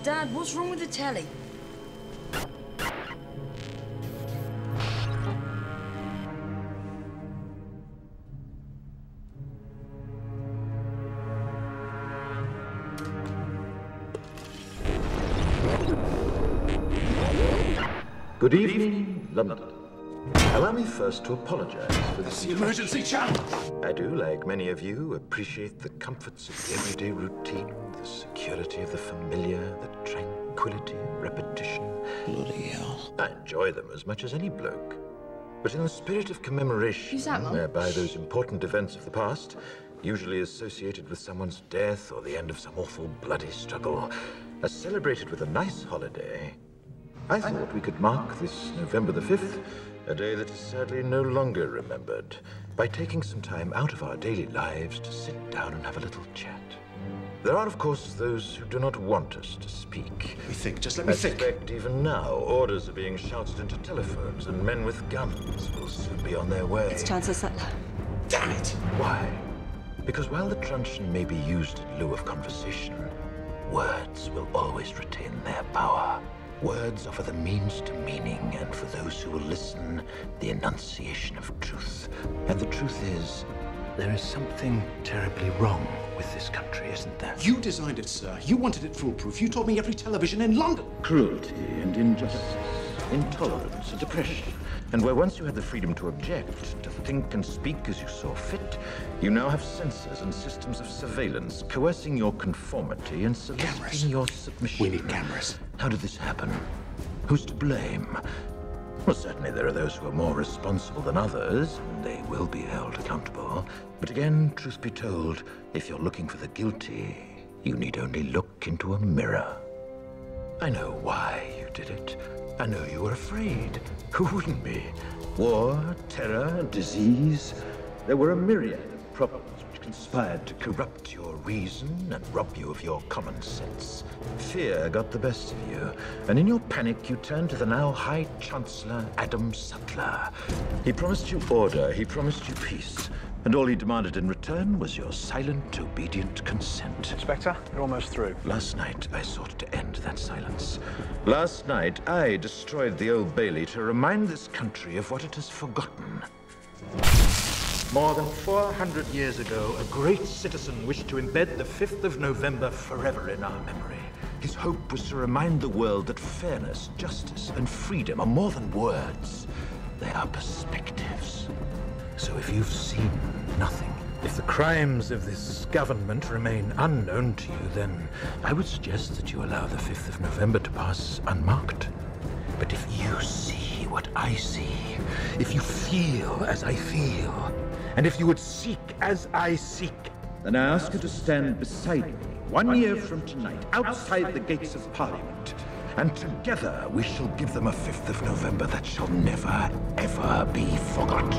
Dad, what's wrong with the telly? Good evening, London. Allow me first to apologize for this. The emergency channel! I do, like many of you, appreciate the comforts of the everyday routine, the security of the familiar, the tranquility of repetition. Bloody hell. I enjoy them as much as any bloke. But in the spirit of commemoration, Who's that, Mum? whereby those important events of the past, usually associated with someone's death or the end of some awful bloody struggle, are celebrated with a nice holiday, I thought we could mark this November the 5th, a day that is sadly no longer remembered, by taking some time out of our daily lives to sit down and have a little chat. There are, of course, those who do not want us to speak. Let me think, just let me think. I suspect even now, orders are being shouted into telephones, and men with guns will soon be on their way. It's Chancellor Sutler. Damn it! Why? Because while the truncheon may be used in lieu of conversation, words will always retain their power. Words offer the means to meaning, and for those who will listen, the enunciation of truth. And the truth is, there is something terribly wrong with this country, isn't there? You designed it, sir. You wanted it foolproof. You told me every television in London. Cruelty and injustice, intolerance and oppression. And where once you had the freedom to object, to think and speak as you saw fit, you now have censors and systems of surveillance coercing your conformity and soliciting your submission. We need cameras. How did this happen? Who's to blame? Well, certainly there are those who are more responsible than others, and they will be held accountable. But again, truth be told, if you're looking for the guilty, you need only look into a mirror. I know why you did it. I know you were afraid. Who wouldn't be? War, terror, disease. There were a myriad of problems which conspired to corrupt your reason and rob you of your common sense. Fear got the best of you, and in your panic you turned to the now High Chancellor Adam Sutler. He promised you order, he promised you peace, and all he demanded in return was your silent, obedient consent. Inspector, you're almost through. Last night, I sought to end that silence. Last night, I destroyed the Old Bailey to remind this country of what it has forgotten. More than 400 years ago, a great citizen wished to embed the 5th of November forever in our memory. His hope was to remind the world that fairness, justice, and freedom are more than words. They are perspectives. So if you've seen nothing, if the crimes of this government remain unknown to you, then I would suggest that you allow the 5th of November to pass unmarked. But if you see what I see, if you feel as I feel, and if you would seek as I seek, then I ask you to stand beside me 1 year from tonight, outside the gates of Parliament. And together we shall give them a 5th of November that shall never, ever be forgot.